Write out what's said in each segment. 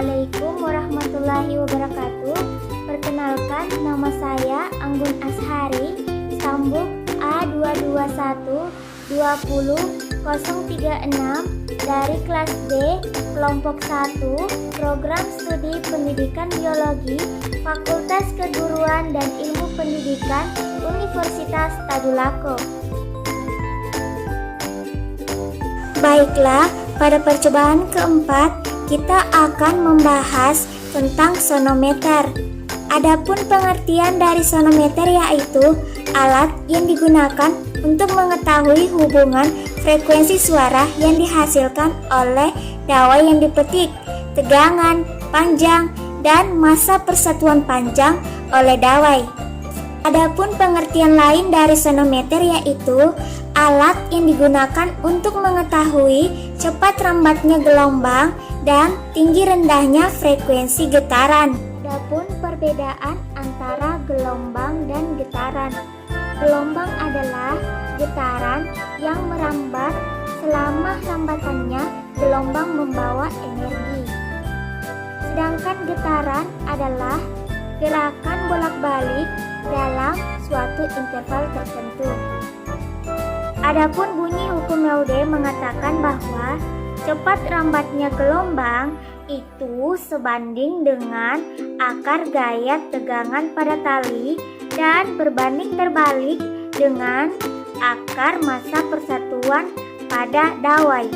Assalamualaikum warahmatullahi wabarakatuh. Perkenalkan, nama saya Anggun Ashari, Sambuk A221-20036 dari kelas D, kelompok 1, program studi pendidikan biologi, Fakultas Keguruan dan Ilmu Pendidikan, Universitas Tadulako. Baiklah, pada percobaan keempat, kita akan membahas tentang sonometer. Adapun pengertian dari sonometer yaitu alat yang digunakan untuk mengetahui hubungan frekuensi suara yang dihasilkan oleh dawai yang dipetik, tegangan, panjang, dan massa persatuan panjang oleh dawai. Adapun pengertian lain dari sonometer yaitu alat yang digunakan untuk mengetahui cepat rambatnya gelombang dan tinggi rendahnya frekuensi getaran. Adapun perbedaan antara gelombang dan getaran. Gelombang adalah getaran yang merambat, selama rambatannya gelombang membawa energi. Sedangkan getaran adalah gerakan bolak-balik dalam suatu interval tertentu. Adapun bunyi hukum Raudé mengatakan bahwa cepat rambatnya gelombang itu sebanding dengan akar gaya tegangan pada tali dan berbanding terbalik dengan akar massa persatuan pada dawai.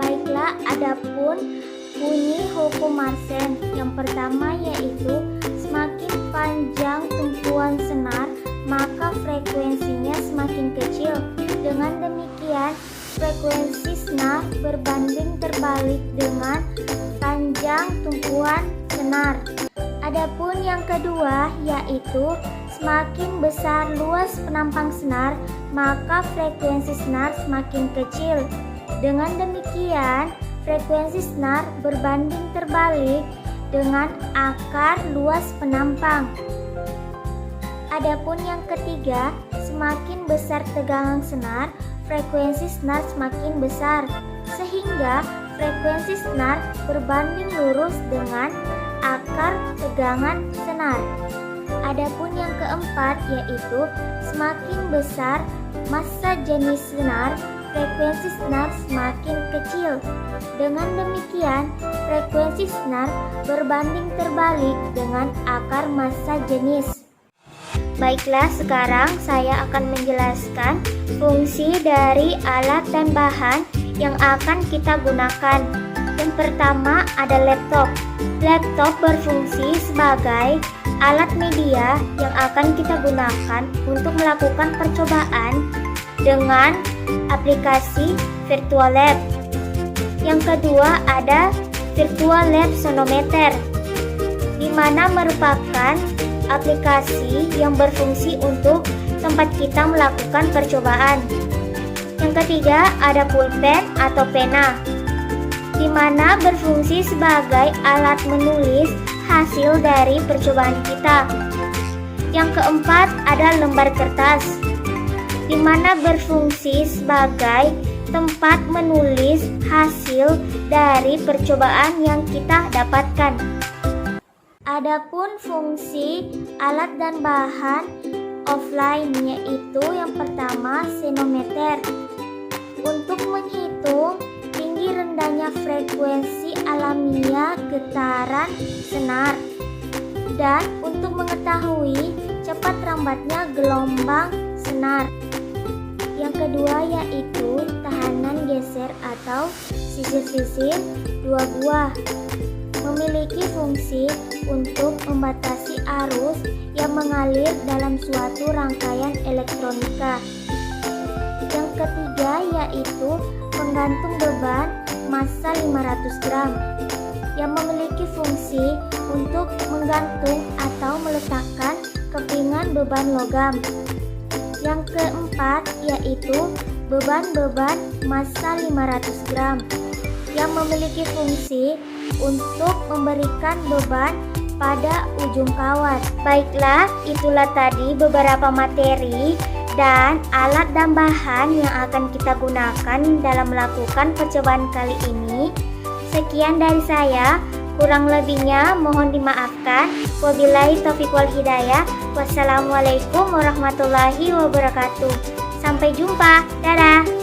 Baiklah, adapun bunyi hukum Mersenne yang pertama yaitu semakin panjang tumpuan senar maka frekuensinya semakin kecil. Dengan demikian, frekuensi senar berbanding terbalik dengan panjang tumpuan senar. Adapun yang kedua yaitu semakin besar luas penampang senar, maka frekuensi senar semakin kecil. Dengan demikian, frekuensi senar berbanding terbalik dengan akar luas penampang. Adapun yang ketiga, semakin besar tegangan senar, frekuensi senar semakin besar, sehingga frekuensi senar berbanding lurus dengan akar tegangan senar. Adapun yang keempat yaitu semakin besar massa jenis senar, frekuensi senar semakin kecil. Dengan demikian, frekuensi senar berbanding terbalik dengan akar massa jenis. Baiklah, sekarang saya akan menjelaskan fungsi dari alat dan bahan yang akan kita gunakan. Yang pertama ada laptop. Laptop berfungsi sebagai alat media yang akan kita gunakan untuk melakukan percobaan dengan aplikasi Virtual Lab. Yang kedua ada Virtual Lab Sonometer, di mana merupakan aplikasi yang berfungsi untuk tempat kita melakukan percobaan. Yang ketiga ada pulpen atau pena, di mana berfungsi sebagai alat menulis hasil dari percobaan kita. Yang keempat ada lembar kertas, di mana berfungsi sebagai tempat menulis hasil dari percobaan yang kita dapatkan. Adapun fungsi alat dan bahan offline yaitu yang pertama senometer, untuk menghitung tinggi rendahnya frekuensi alamiah getaran senar, dan untuk mengetahui cepat rambatnya gelombang senar. Yang kedua yaitu tahanan geser atau sisir-sisir dua buah, memiliki fungsi untuk membatasi arus yang mengalir dalam suatu rangkaian elektronika. Yang ketiga yaitu penggantung beban massa 500 gram yang memiliki fungsi untuk menggantung atau meletakkan kepingan beban logam. Yang keempat yaitu beban massa 500 gram yang memiliki fungsi untuk memberikan beban pada ujung kawat. Baiklah, itulah tadi beberapa materi dan alat dan bahan yang akan kita gunakan dalam melakukan percobaan kali ini. Sekian dari saya. Kurang lebihnya mohon dimaafkan. Wabillahi taufiq wal hidayah. Wassalamualaikum warahmatullahi wabarakatuh. Sampai jumpa. Dadah.